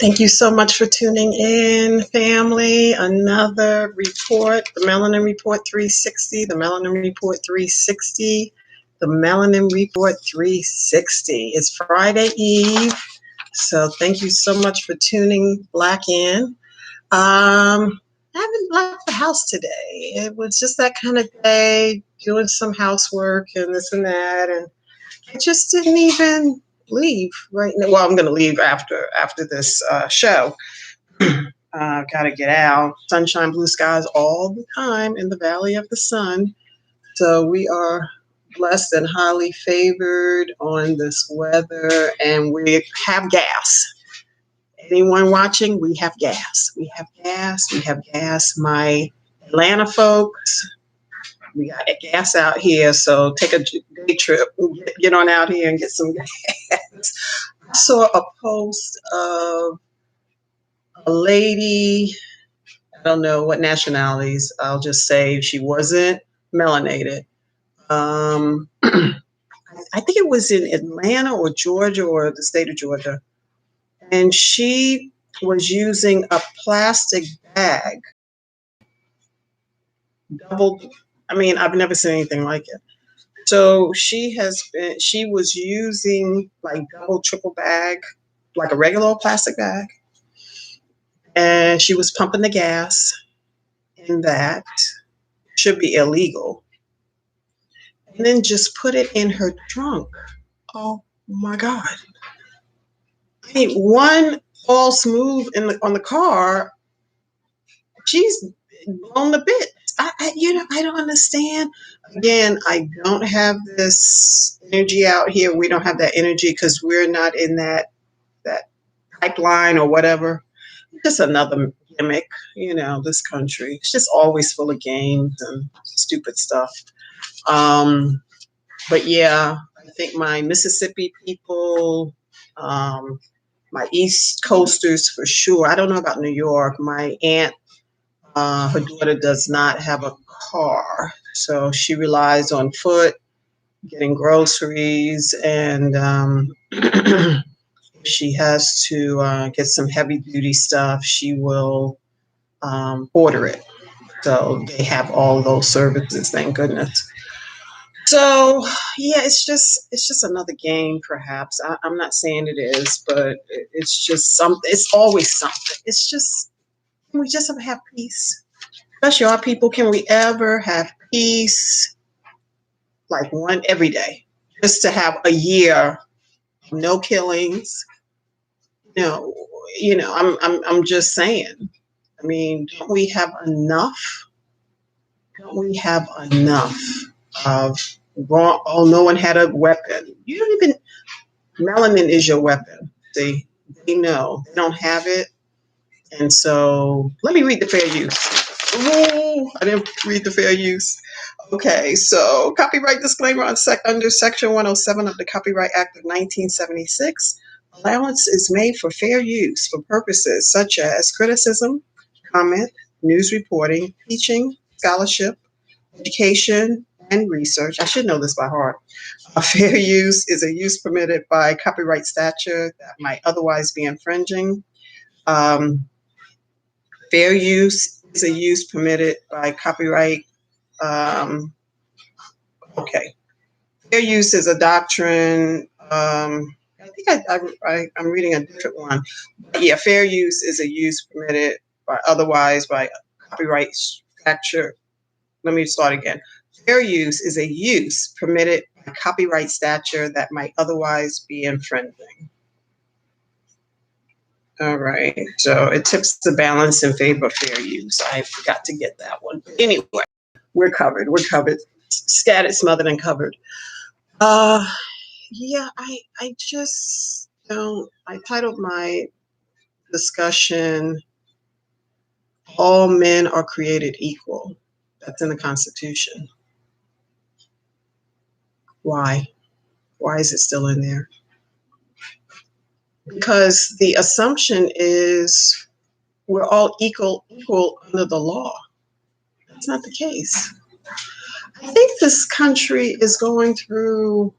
Thank you so much for tuning in, family. Another report, the Melanin Report 360, the Melanin Report 360, the Melanin Report 360. It's Friday Eve, so thank you so much for tuning back in. I haven't left the house today. It was just that kind of day, doing some housework and this and that, and I just didn't even leave right now. Well, I'm going to leave after this show. Got to get out. Sunshine, blue skies all the time in the Valley of the Sun. So we are blessed and highly favored on this weather, and we have gas. Anyone watching? We have gas. We have gas. We have gas. My Atlanta folks, we got gas out here, so take a day trip, get on out here and get some gas. I saw a post of a lady, I don't know what nationalities, I'll just say she wasn't melanated. I think it was in Atlanta or Georgia or the state of Georgia. And she was using a plastic bag, I've never seen anything like it. So she was using like double, triple bag, like a regular plastic bag. And she was pumping the gas in that. Should be illegal. And then just put it in her trunk. Oh my God. I mean, one false move on the car, she's blown the bit. I don't understand. Again, I don't have this energy out here. We don't have that energy because we're not in that pipeline or whatever. Just another gimmick, this country. It's just always full of games and stupid stuff. But yeah, I think my Mississippi people, my East Coasters for sure. I don't know about New York. My aunt, her daughter does not have a car, so she relies on foot, getting groceries, and if she has to get some heavy duty stuff, she will order it. So they have all those services, thank goodness. So yeah, it's just another game, perhaps. I'm not saying it is, but it's just something. It's always something. It's just, can we just have peace? Especially our people, can we ever have peace? Like one every day, just to have a year, no killings. No, I'm just saying. I mean, don't we have enough? Don't we have enough of wrong? Oh, no one had a weapon. You don't even, melanin is your weapon. See, they know they don't have it. And so let me read the fair use. Ooh, I didn't read the fair use. Okay, so copyright disclaimer under Section 107 of the Copyright Act of 1976. Allowance is made for fair use for purposes such as criticism, comment, news reporting, teaching, scholarship, education, and research. I should know this by heart. Fair use is a use permitted by copyright statute that might otherwise be infringing. Fair use is a use permitted by copyright. Okay. Fair use is a doctrine. I think I'm reading a different one. But yeah, fair use is a use permitted by copyright statute. Let me start again. Fair use is a use permitted by copyright statute that might otherwise be infringing. All right, so it tips the balance in favor of fair use. I forgot to get that one. But anyway, we're covered. Scattered, smothered, and covered. Yeah, I just don't. I titled my discussion, All Men Are Created Equal. That's in the Constitution. Why? Why is it still in there? Because the assumption is we're all equal under the law. That's not the case. I think this country is going through,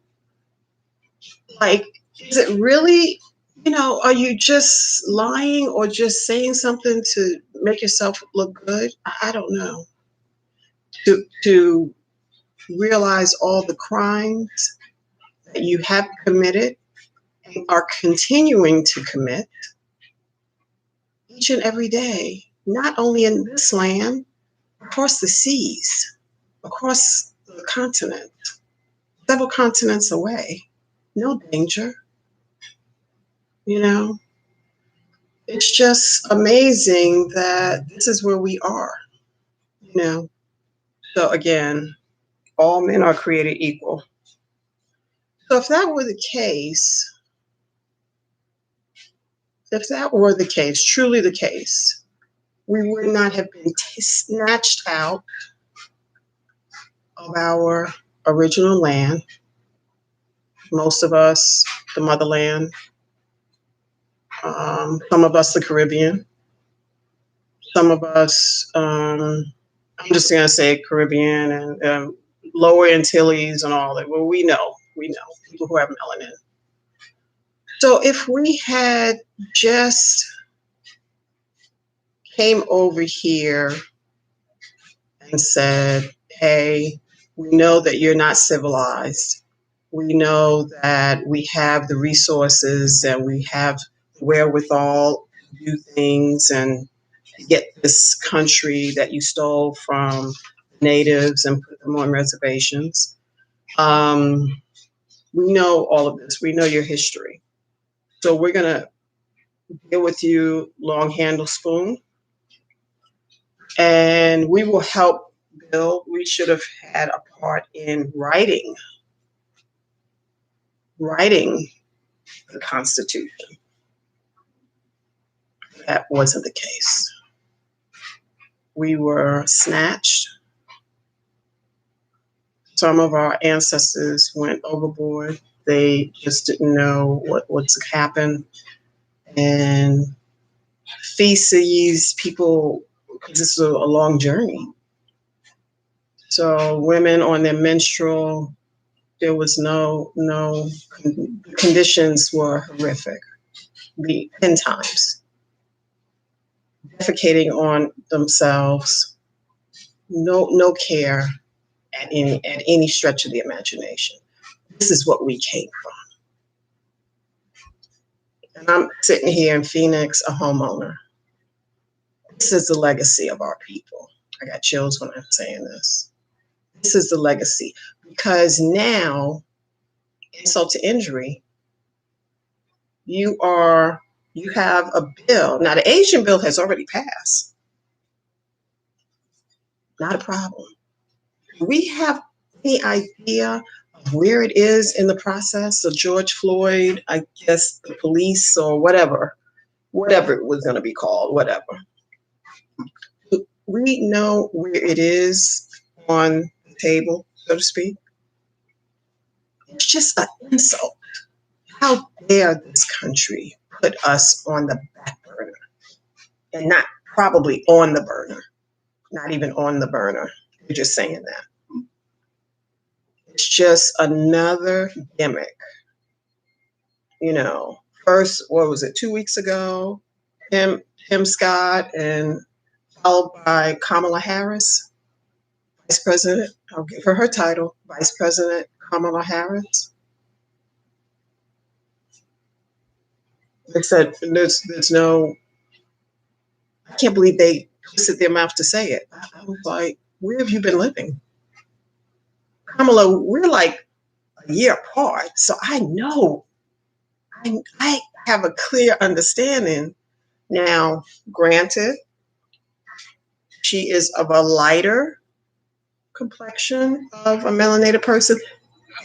is it really Are you just lying or just saying something to make yourself look good? I don't know. To realize all the crimes that you have committed and are continuing to commit each and every day, not only in this land, across the seas, across the continent, several continents away. No danger, you know? It's just amazing that this is where we are, you know? So again, all men are created equal. So if that were the case, truly the case, we would not have been snatched out of our original land. Most of us, the motherland, some of us, the Caribbean, some of us, I'm just going to say Caribbean and lower Antilles and all that. Well, we know people who have melanin. So if we had just came over here and said, hey, we know that you're not civilized. We know that we have the resources and we have the wherewithal to do things and get this country that you stole from natives and put them on reservations. We know all of this. We know your history. So we're going to deal with you long handle spoon and we will help build. We should have had a part in writing the Constitution. That wasn't the case. We were snatched. Some of our ancestors went overboard. They just didn't know what's happened. And feces, people, because this is a long journey. So women on their menstrual, there was no conditions were horrific. The 10 times. Defecating on themselves, no care at any stretch of the imagination. This is what we came from. And I'm sitting here in Phoenix, a homeowner. This is the legacy of our people. I got chills when I'm saying this. This is the legacy. Because now, insult to injury, you have a bill. Now, the Asian bill has already passed. Not a problem. We have any idea of where it is in the process of George Floyd, I guess the police or whatever it was going to be called, whatever. We know where it is on the table, so to speak. It's just an insult. How dare this country put us on the back burner and not probably on the burner, not even on the burner. You're just saying that. It's just another gimmick. First, what was it, 2 weeks ago? Tim Scott and followed by Kamala Harris, Vice President. I'll give her title, Vice President Kamala Harris. They said there's no, I can't believe they twisted their mouth to say it. I was like, where have you been living? Kamala, we're like a year apart, so I know. I have a clear understanding. Now, granted, she is of a lighter complexion of a melanated person.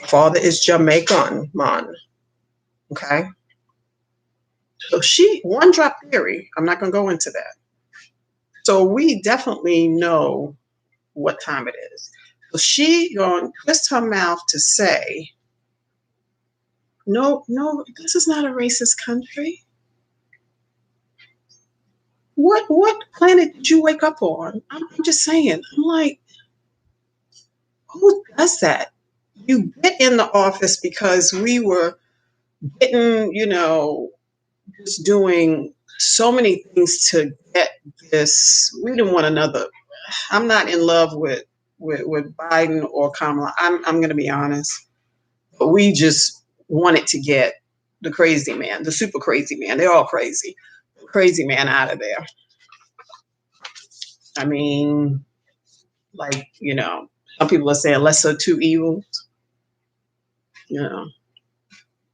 Her father is Jamaican, man. Okay? So one drop theory. I'm not going to go into that. So we definitely know what time it is. So she going to twist her mouth to say, no, this is not a racist country. What planet did you wake up on? I'm just saying. I'm like, who does that? You get in the office because we were getting, just doing so many things to get this. We didn't want another. I'm not in love with Biden or Kamala. I'm going to be honest. But we just wanted to get the crazy man, the super crazy man. They're all crazy. The crazy man out of there. I mean, like, some people are saying lesser of two evils. You know,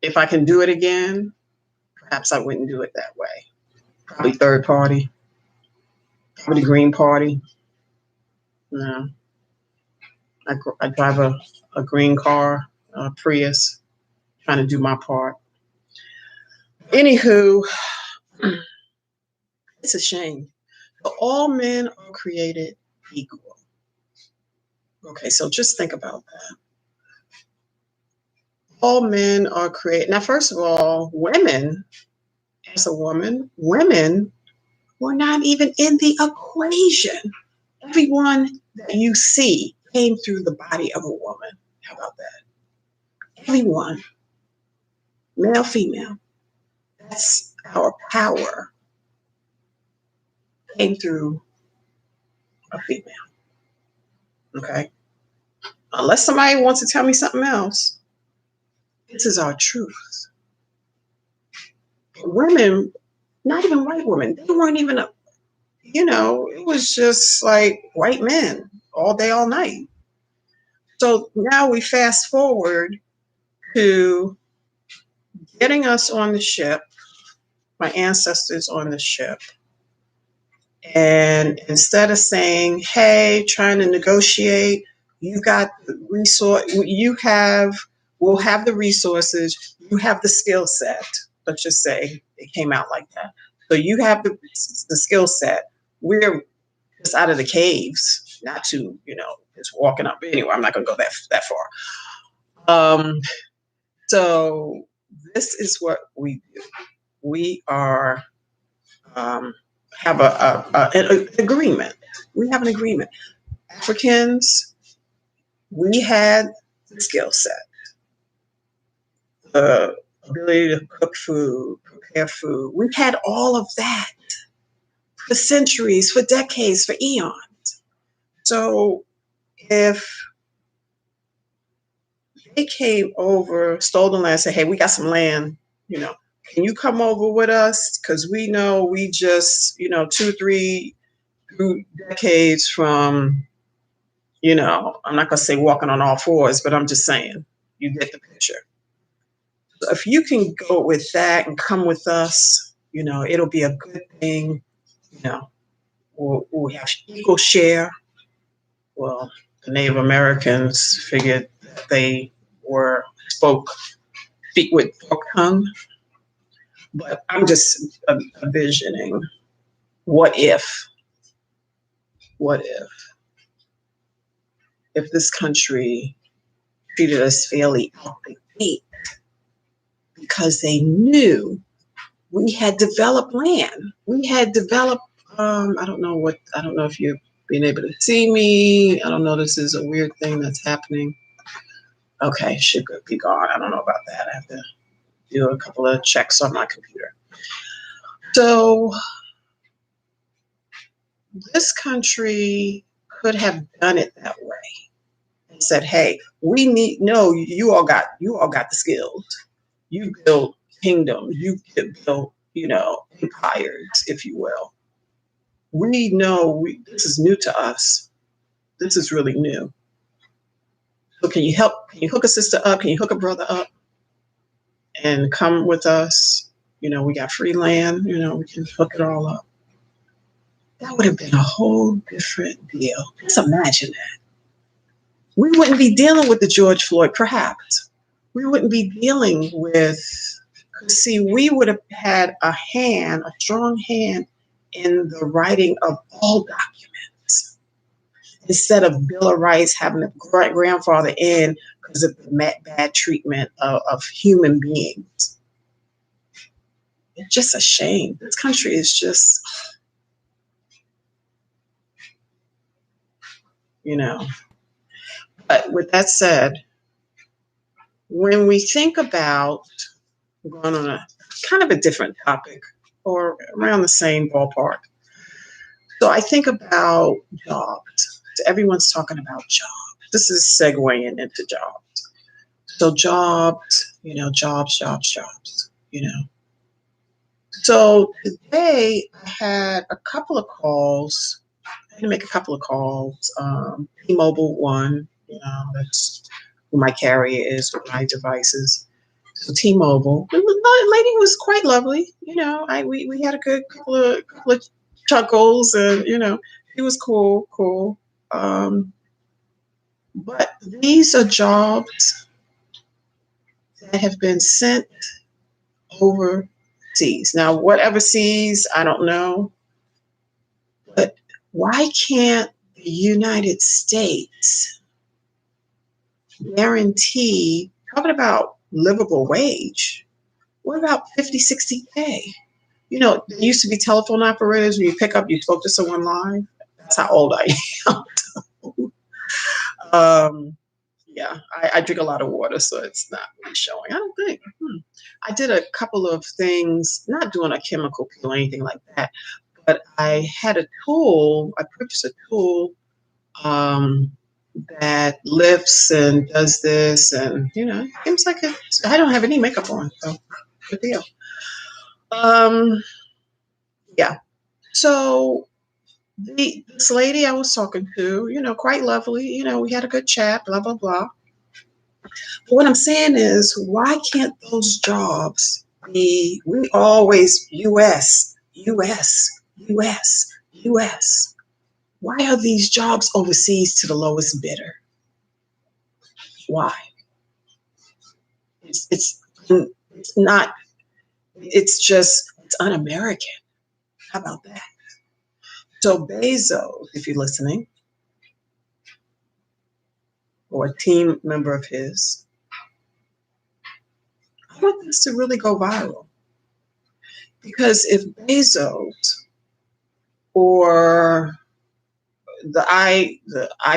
if I can do it again, perhaps I wouldn't do it that way. Probably third party, probably Green Party. You know, I drive a green car, a Prius, trying to do my part. Anywho, it's a shame. But all men are created equal. Okay, so just think about that. All men are created. Now, first of all, women, as a woman, women were not even in the equation. Everyone that you see came through the body of a woman. How about that? Everyone, male, female, that's our power, came through a female. Okay? Unless somebody wants to tell me something else, this is our truth. Women, not even white women, they weren't even it was just like white men all day, all night. So now we fast forward to getting us on the ship, my ancestors on the ship. And instead of saying, hey, trying to negotiate, you got the resource, we'll have the resources, you have the skill set. Let's just say it came out like that. So you have the skill set. We're just out of the caves, not to, just walking up. Anyway, I'm not going to go that far. So this is what we do. We are have an agreement. We have an agreement. Africans, we had the skill set, the ability to cook food, prepare food. We had all of that for centuries, for decades, for eons. So if they came over, stole the land, said, hey, we got some land, can you come over with us? Because we know we just, 2-3 decades from, I'm not going to say walking on all fours, but I'm just saying, you get the picture. So if you can go with that and come with us, it'll be a good thing. We'll have equal share. Well, the Native Americans figured that they spoke speak with pork tongue. But I'm just envisioning, what if this country treated us fairly out the gate because they knew we had developed land. We had developed, I don't know if you've been able to see me. I don't know, this is a weird thing that's happening. Okay, should be gone. I don't know about that. I have to do a couple of checks on my computer. So this country could have done it that way and said, hey, you all got the skills. You built kingdoms, you built, empires, if you will. We know this is new to us. This is really new. So can you hook a sister up? Can you hook a brother up and come with us? We got free land, we can hook it all up. That would have been a whole different deal. Just imagine that. We wouldn't be dealing with the George Floyd, perhaps. We wouldn't be dealing with, see, we would have had a strong hand in the writing of all documents. Instead of Bill of Rights having a grandfather in because of the bad treatment of human beings. It's just a shame. This country is just, But with that said, when we think about, I'm going on a kind of a different topic or around the same ballpark. So I think about jobs. So everyone's talking about jobs. This is segueing into jobs. So jobs, jobs. So today I had a couple of calls. I had to make a couple of calls. T-Mobile one, that's who my carrier is with my devices. So T-Mobile, the lady was quite lovely. We had a good couple of chuckles, and it was cool. Um, but these are jobs that have been sent overseas. Now, whatever seas, I don't know, but why can't the United States guarantee, talking about livable wage, what about 50, 60K? There used to be telephone operators when you pick up, you spoke to someone live. That's how old I am. Yeah, I drink a lot of water, so it's not really showing. I don't think. I did a couple of things, not doing a chemical peel or anything like that, but I had a tool. I purchased a tool um, that lifts and does this, and it seems like I don't have any makeup on, so good deal. Yeah. So this lady I was talking to, quite lovely. We had a good chat. Blah blah blah. But what I'm saying is, why can't those jobs be? We always U.S. U.S. U.S. U.S. Why are these jobs overseas to the lowest bidder? Why? It's not. It's un-American. How about that? So Bezos, if you're listening, or a team member of his, I want this to really go viral. Because if Bezos or the I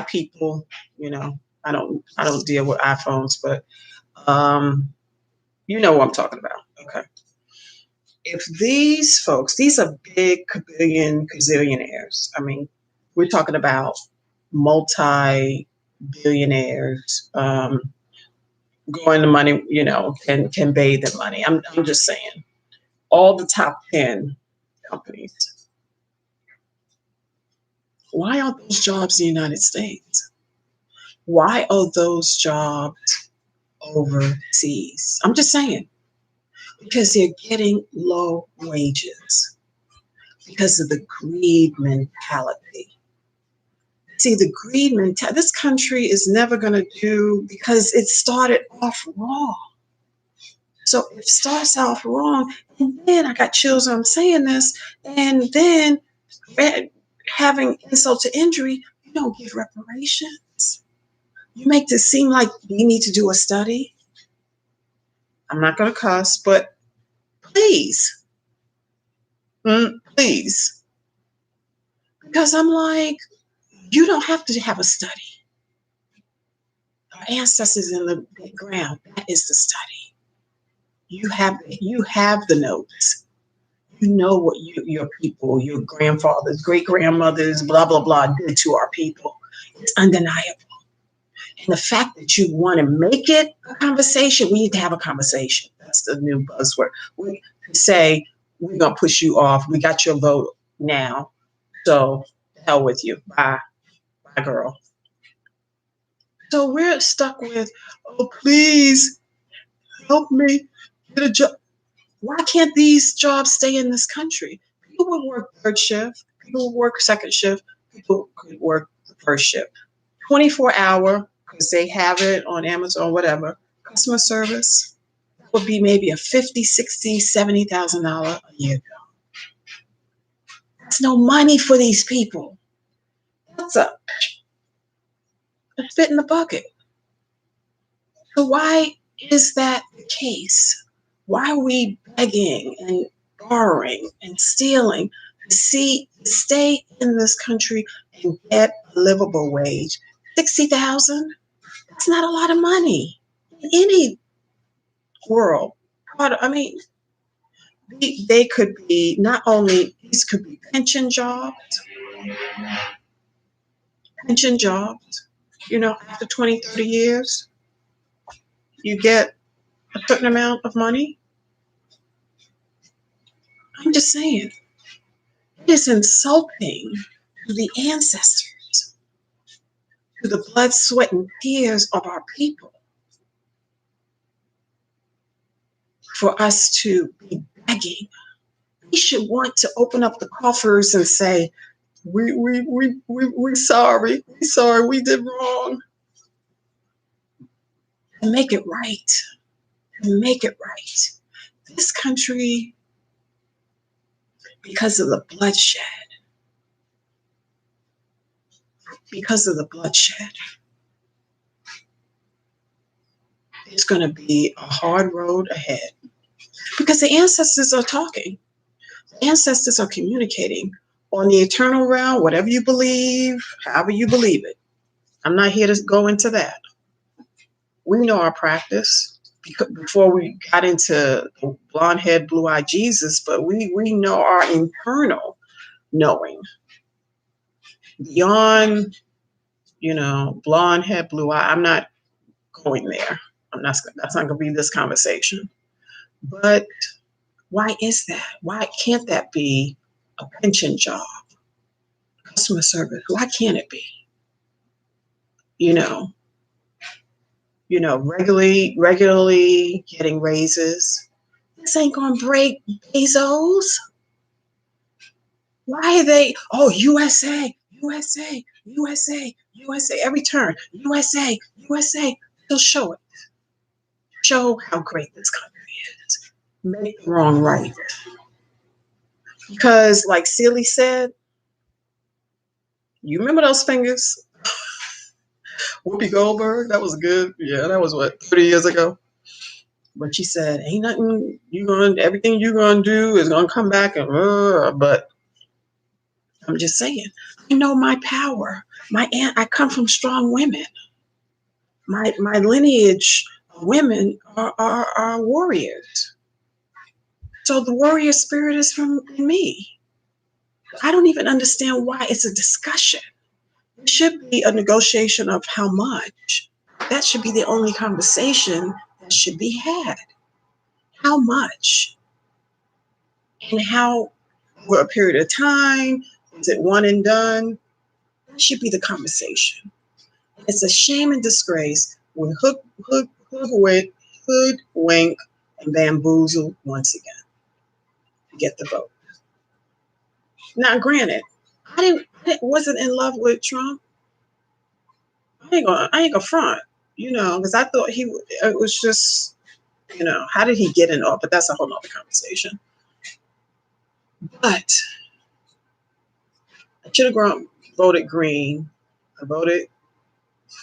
people, I don't deal with iPhones, but you know what I'm talking about. Okay. If these folks, these are big gazillionaires. I mean, we're talking about multi-billionaires, going the money, can bathe in money. I'm just saying. All the top 10 companies. Why aren't those jobs in the United States? Why are those jobs overseas? I'm just saying, because they're getting low wages because of the greed mentality. See, the greed mentality, this country is never going to do, because it started off wrong. So it starts off wrong, and then I got chills when I'm saying this, and then having insult to injury, you don't give reparations. You make this seem like we need to do a study. I'm not going to cuss, but please, please, because I'm like, you don't have to have a study. Our ancestors in the ground, that is the study. You have the notes. You know what your people, your grandfathers, great grandmothers, blah blah blah, did to our people. It's undeniable. And the fact that you want to make it a conversation, we need to have a conversation. That's the new buzzword. We say, we're going to push you off. We got your vote now. So, hell with you. Bye. Bye, girl. So we're stuck with, oh, please help me get a job. Why can't these jobs stay in this country? People would work third shift. People would work second shift. People could work the first shift. 24-hour, because they have it on Amazon, whatever. Customer service would be maybe a $50,000, $60,000, $70,000 a year job. That's no money for these people. That's a spit in the bucket. So why is that the case? Why are we begging and borrowing and stealing to stay in this country and get a livable wage? 60,000? That's not a lot of money in any world. I mean, They could be not only, these could be pension jobs, after 20, 30 years, you get a certain amount of money. I'm just saying, it is insulting to the ancestors, to the blood, sweat, and tears of our people, for us to be begging. We should want to open up the coffers and say, we sorry, we did wrong. And make it right. And make it right. This country, because of the bloodshed, it's going to be a hard road ahead. Because the ancestors are talking. The ancestors are communicating on the eternal realm, whatever you believe, however you believe it. I'm not here to go into that. We know our practice before we got into blonde head, blue eyed Jesus, but we know our internal knowing beyond, blonde head, blue eye. I'm not going there. That's not going to be this conversation. But why is that? Why can't that be a pension job, customer service? Why can't it be? Regularly getting raises. This ain't gonna break Bezos. Why are they? Oh, USA, USA, USA, USA. Every turn, USA, USA. They'll show it. Show how great this country is. Make the wrong right. Because, like Celie said, you remember those fingers? Whoopi Goldberg, that was good. Yeah, that was 30 years ago. But she said, ain't nothing everything you're gonna do is gonna come back but I'm just saying, I know my power. My aunt, I come from strong women. My lineage of women are warriors. So the warrior spirit is from me. I don't even understand why it's a discussion. It should be a negotiation of how much. That should be the only conversation that should be had. How much? And how, for a period of time, is it one and done? That should be the conversation. It's a shame and disgrace when hoodwink and bamboozle once again to get the vote. Now, granted, I wasn't in love with Trump. I ain't gonna front, because I thought it was just, how did he get in all? But that's a whole nother conversation. But I should have voted green. I voted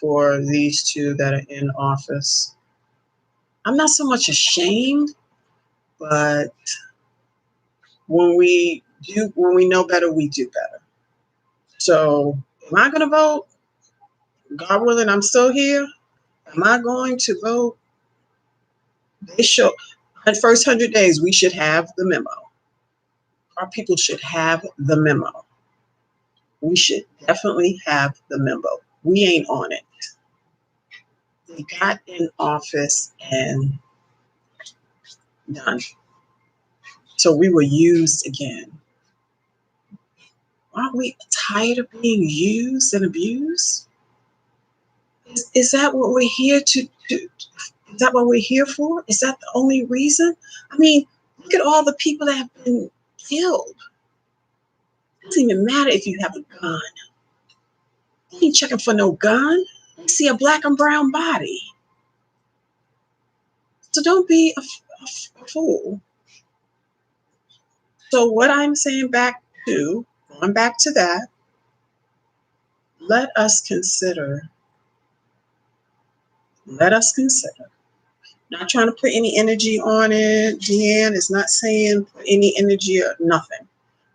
for these two that are in office. I'm not so much ashamed, but when we know better, we do better. So am I going to vote? God willing, I'm still here. Am I going to vote? They show the first 100 days, we should have the memo. Our people should have the memo. We should definitely have the memo. We ain't on it. They got in office and done. So we were used again. Aren't we tired of being used and abused? Is that what we're here to do? Is that what we're here for? Is that the only reason? I mean, look at all the people that have been killed. It doesn't even matter if you have a gun. They ain't checking for no gun. They see a black and brown body. So don't be a fool. So what I'm saying going back to that, let us consider, not trying to put any energy on it. Deanne is not saying put any energy or nothing.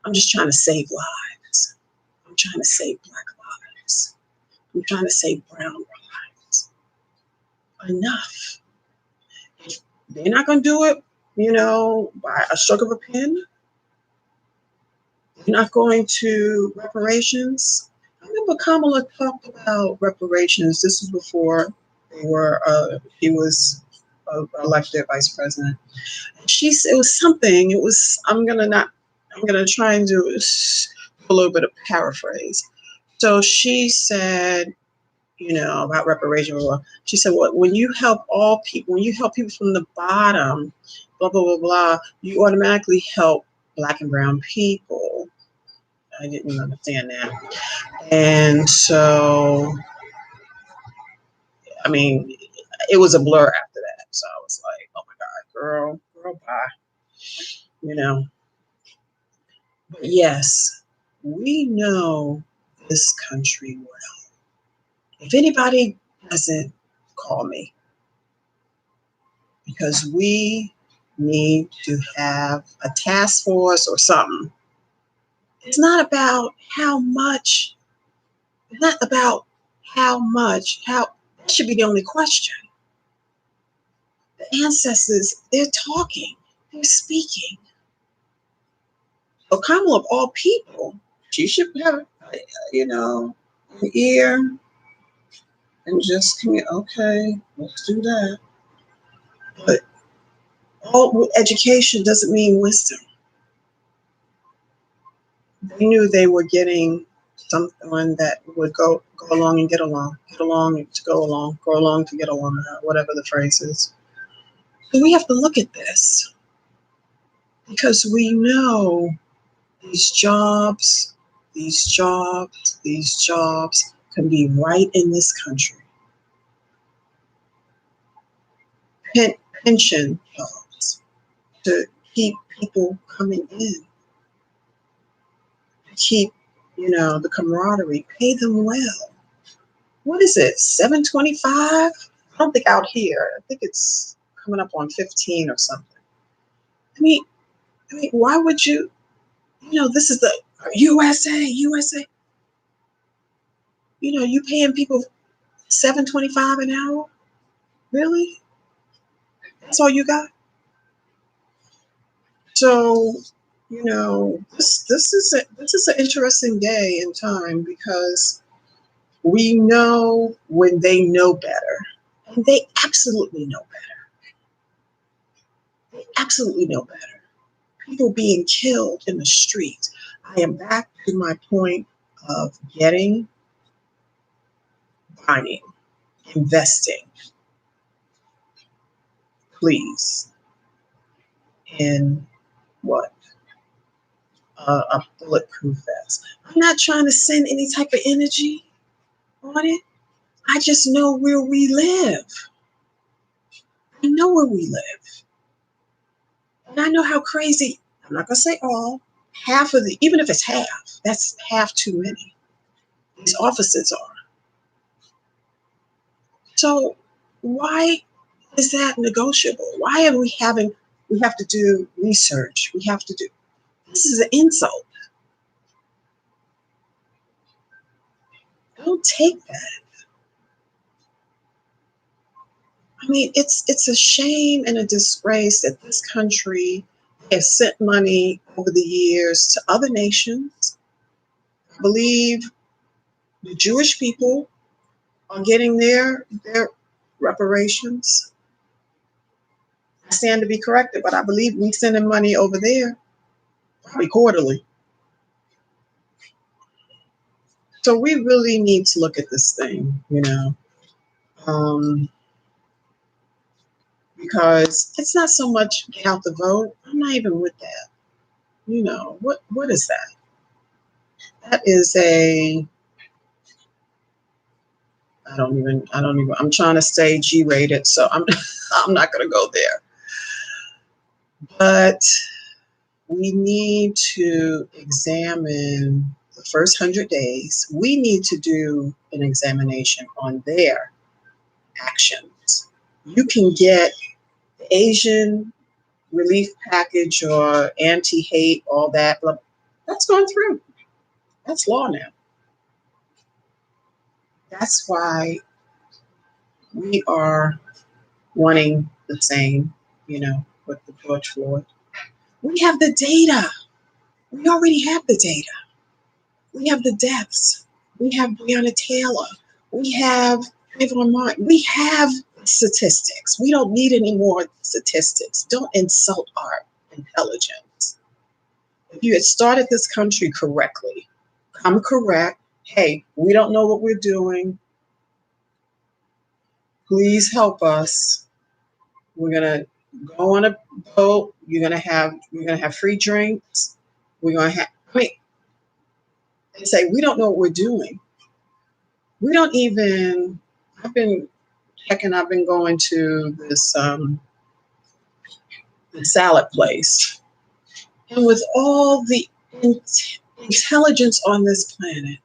I'm just trying to save lives. I'm trying to save black lives. I'm trying to save brown lives. Enough. If they're not going to do it, by a stroke of a pen. You're not going to reparations. I remember Kamala talked about reparations. This was before he was elected vice president. It was something. It was. I'm gonna try and do a little bit of paraphrase. So she said, about reparations. She said, well, when you help people from the bottom, blah, blah, blah, blah, you automatically help Black and brown people. I didn't understand that. And so, I mean, it was a blur after that. So I was like, oh my God, girl, bye. You know, but yes, we know this country well. If anybody doesn't, call me, because we need to have a task force or something. It's not about how much, it's not about how that should be the only question. The ancestors, they're talking, they're speaking. So Kamala, of all people, she should have, an ear and just come here, okay, let's do that. But all education doesn't mean wisdom. They knew they were getting someone that would go along and get along to go along to get along, whatever the phrase is. So we have to look at this, because we know these jobs can be right in this country. Pension jobs to keep people coming in, to keep, the camaraderie, pay them well. What is it, 7.25? I don't think out here. I think it's coming up on 15 or something. I mean, why would you? This is the USA. You paying people 7.25 an hour? Really? That's all you got? So, this is an interesting day in time, because we know when they know better, and they absolutely know better. They absolutely know better. People being killed in the streets. I am back to my point of buying, investing, please, in what? A bulletproof vest. I'm not trying to send any type of energy on it. I just know where we live. I know where we live. And I know how crazy, I'm not going to say all, half of even if it's half, that's half too many. These offices are. So why is that negotiable? Why are we have to do research? This is an insult. Don't take that. I mean, it's a shame and a disgrace that this country has sent money over the years to other nations. I believe the Jewish people are getting their reparations. I stand to be corrected, but I believe we sending money over there, probably quarterly. So we really need to look at this thing, because it's not so much get out the vote. I'm not even with that. What is that? That is I'm trying to stay G-rated, so I'm not going to go there. But we need to examine the first 100 days. We need to do an examination on their actions. You can get the Asian relief package or anti-hate, all that. That's gone through. That's law now. That's why we are wanting the same, with the George Floyd. We have the data. We already have the data. We have the deaths. We have Breonna Taylor. We have Trayvon Martin. We have statistics. We don't need any more statistics. Don't insult our intelligence. If you had started this country correctly, come correct. Hey, we don't know what we're doing. Please help us. We're gonna go on a boat. We're gonna have free drinks. We're gonna have. I mean, they say we don't know what we're doing. We don't even. I've been checking. I've been going to this the salad place, and with all the intelligence on this planet,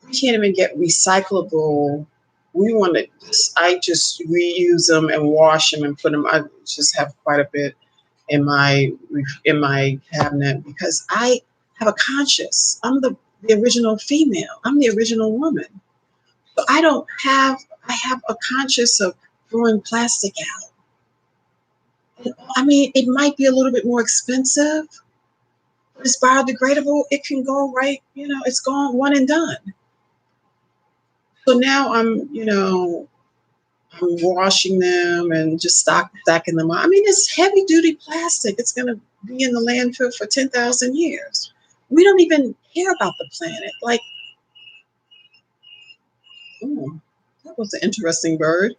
we can't even get recyclable. We want to I just reuse them and wash them and put them. I just have quite a bit in my cabinet because I have a conscience. I'm the original female. I'm the original woman. So I have a conscience of throwing plastic out. I mean, it might be a little bit more expensive, but it's biodegradable. It can go right, it's gone one and done. So now I'm washing them and just stacking them up. I mean, it's heavy duty plastic. It's going to be in the landfill for 10,000 years. We don't even care about the planet. Like, ooh, that was an interesting bird.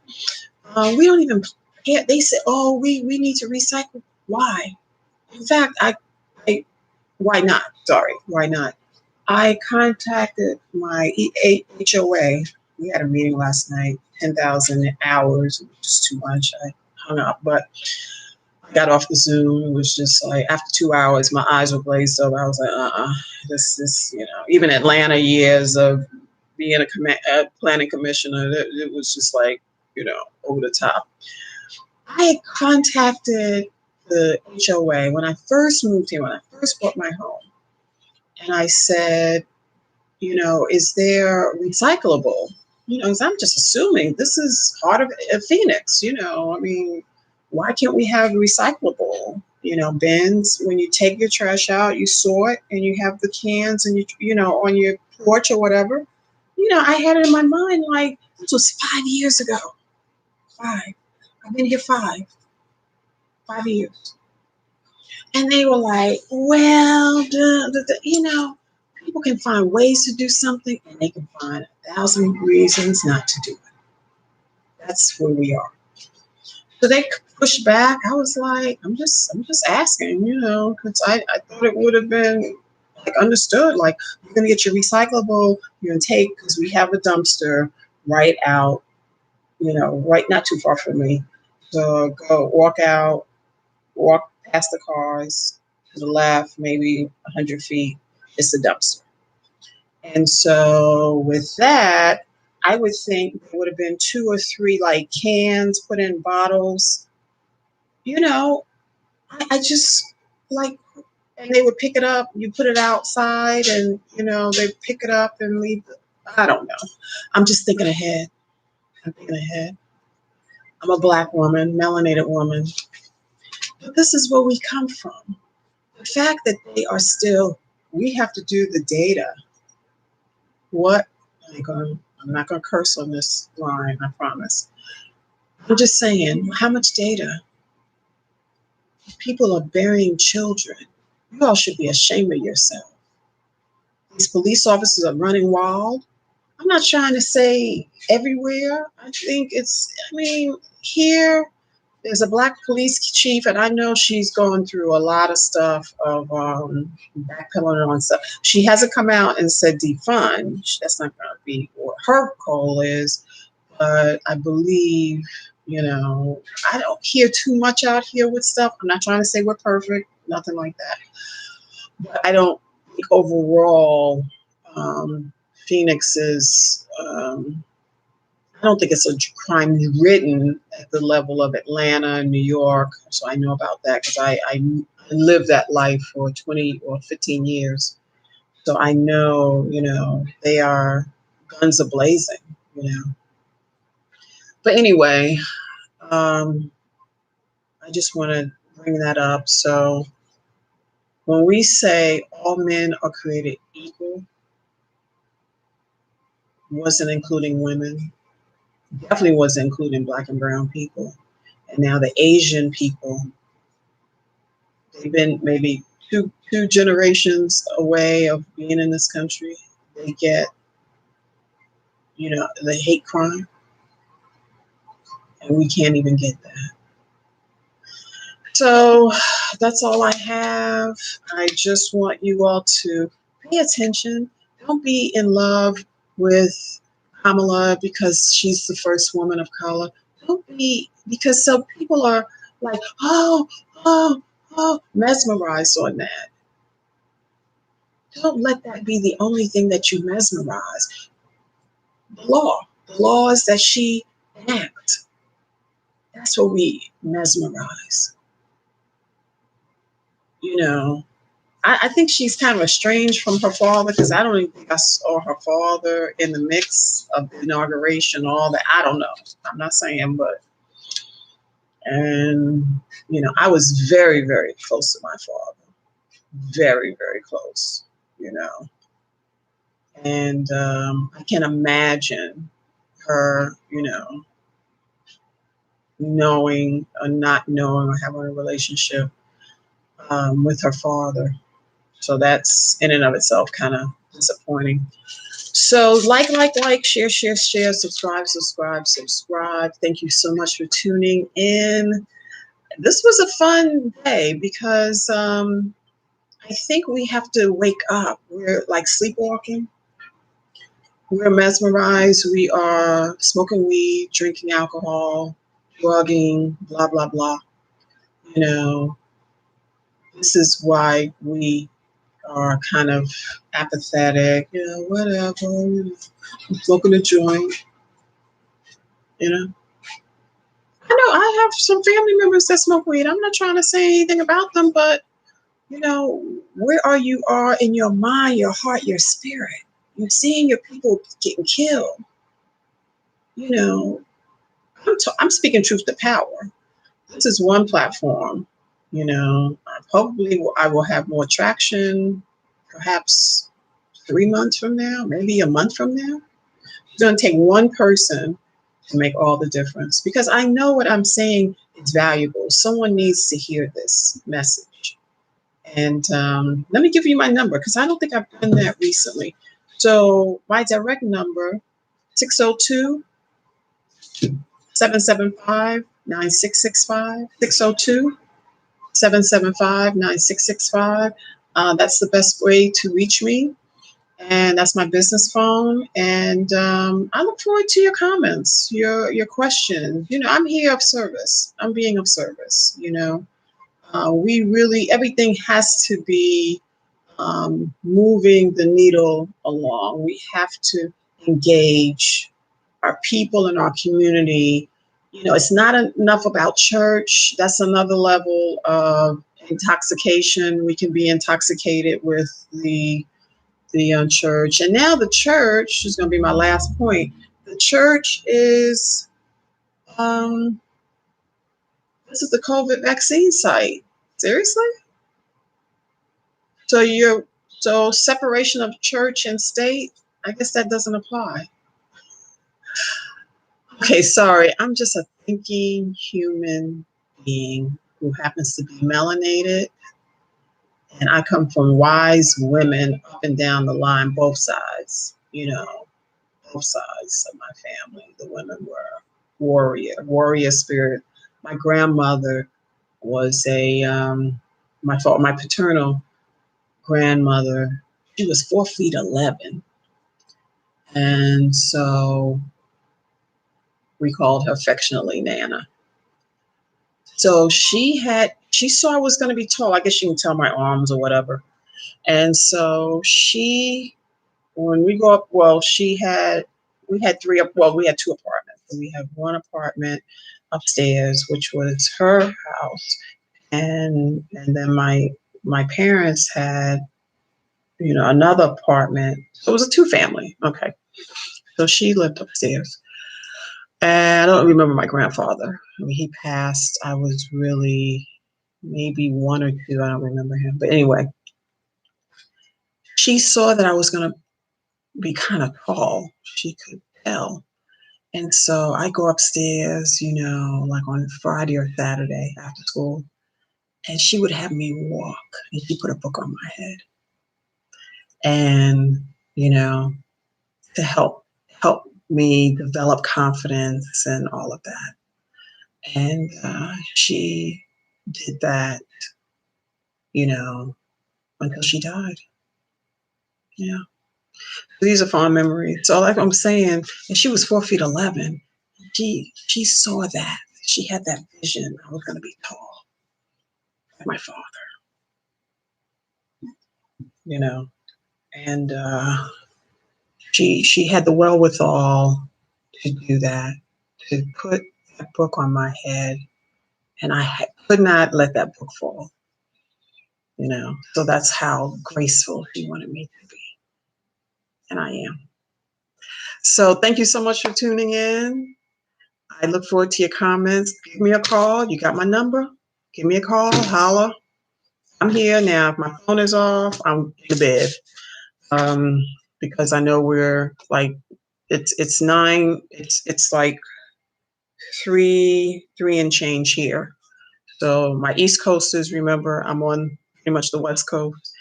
We don't even care. They say, oh, we need to recycle. Why? In fact, why not? Sorry, why not? I contacted my HOA. We had a meeting last night, 10,000 hours, which is too much. I hung up, but I got off the Zoom. It was just like after 2 hours, my eyes were glazed over. I was like, this, even Atlanta years of being a planning commissioner, it was just like, over the top. I had contacted the HOA when I first moved here, when I first bought my home. And I said, is there recyclable? 'Cause I'm just assuming this is part of Phoenix, I mean, why can't we have recyclable, bins? When you take your trash out, you sort and you have the cans and on your porch or whatever. I had it in my mind like this was 5 years ago. 5. I've been here 5 years. And they were like, well, people can find ways to do something and they can find 1,000 reasons not to do it. That's where we are. So they pushed back. I was like, I'm just asking, because I thought it would have been like understood. Like, you're going to get your recyclable, you're going to take, because we have a dumpster right out, right not too far from me. So go walk past the cars to the left, maybe 100 feet, it's a dumpster. And so with that, I would think there would have been 2 or 3 like cans put in bottles. I just like, and they would pick it up. You put it outside, and they pick it up and leave. I don't know. I'm just thinking ahead. I'm a Black woman, melanated woman, but this is where we come from. The fact that we have to do the data. What? I'm not going to curse on this line, I promise. I'm just saying, how much data? People are burying children. You all should be ashamed of yourself. These police officers are running wild. I'm not trying to say everywhere. I think here, there's a Black police chief, and I know she's going through a lot of stuff of backpedaling on stuff. She hasn't come out and said defund. That's not going to be what her goal is. But I believe, I don't hear too much out here with stuff. I'm not trying to say we're perfect, nothing like that. But I don't think overall Phoenix is. I don't think it's a crime ridden at the level of Atlanta and New York. So I know about that because I lived that life for 20 or 15 years. So I know, they are guns a blazing, But anyway, I just want to bring that up. So when we say all men are created equal, wasn't including women, definitely wasn't including Black and brown people. And now the Asian people, they've been maybe two generations away of being in this country. They get, the hate crime, and we can't even get that. So that's all I have. I just want you all to pay attention. Don't be in love with Kamala because she's the first woman of color. Don't be, because so people are like, oh, mesmerized on that. Don't let that be the only thing that you mesmerize. The law is that she enacts. That's what we mesmerize. I think she's kind of estranged from her father because I don't even think I saw her father in the mix of the inauguration, all that. I don't know. I'm not saying, but, and, I was very, very close to my father. Very, very close, And I can imagine her, knowing or not knowing or having a relationship with her father. So that's in and of itself kind of disappointing. So like, share, subscribe. Thank you so much for tuning in. This was a fun day because I think we have to wake up. We're like sleepwalking. We're mesmerized. We are smoking weed, drinking alcohol, drugging, blah, blah, blah. This is why we are kind of apathetic, whatever, I'm smoking a joint, I know I have some family members that smoke weed. I'm not trying to say anything about them, but, where are you in your mind, your heart, your spirit? You're seeing your people getting killed. I'm speaking truth to power. This is one platform. I will have more traction, perhaps 3 months from now, maybe a month from now. It's going to take one person to make all the difference because I know what I'm saying is valuable. Someone needs to hear this message. And let me give you my number because I don't think I've done that recently. So my direct number, 602 775 9665, 602 775 9665. That's the best way to reach me. And that's my business phone. And I look forward to your comments, your questions. I'm here of service. I'm being of service. We really, everything has to be moving the needle along. We have to engage our people in our community. It's not enough about church. That's another level of intoxication. We can be intoxicated with the church. And now the church is going to be my last point. The church is, this is the COVID vaccine site. Seriously? So separation of church and state, I guess that doesn't apply. Okay, sorry. I'm just a thinking human being who happens to be melanated. And I come from wise women up and down the line, both sides, both sides of my family. The women were warrior spirit. My grandmother was my paternal grandmother. She was 4'11". And so we called her affectionately Nana. So she saw I was going to be tall. I guess she can tell my arms or whatever. And so when we go up, we had we had two apartments. We had one apartment upstairs, which was her house. And then my parents had, another apartment. So it was a two family. Okay. So she lived upstairs. And I don't remember my grandfather. I mean, he passed. I was really maybe one or two. I don't remember him. But anyway, she saw that I was going to be kind of tall. She could tell. And so I go upstairs, like on Friday or Saturday after school, and she would have me walk, and she put a book on my head, and you know, to help me develop confidence and all of that. And she did that, you know, until she died. Yeah, these are fond memories. So, like I'm saying, and she was 4'11". She saw that. She had that vision. I was going to be tall, like my father. You know, and she had the wherewithal to do that, to put that book on my head, and could not let that book fall. So that's how graceful she wanted me to be, and I am. So thank you so much for tuning in. I look forward to your comments. Give me a call. You got my number. Give me a call. Holla. I'm here now. If my phone is off, I'm in the bed. Um, because I know we're like it's 9. It's like three and change here. So my East Coasters, remember, I'm on pretty much the West Coast.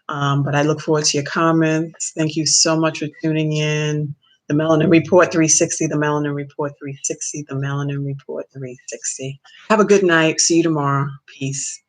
But I look forward to your comments. Thank you so much for tuning in. The Melanin Report 360, the Melanin Report 360, the Melanin Report 360. Have a good night. See you tomorrow. Peace.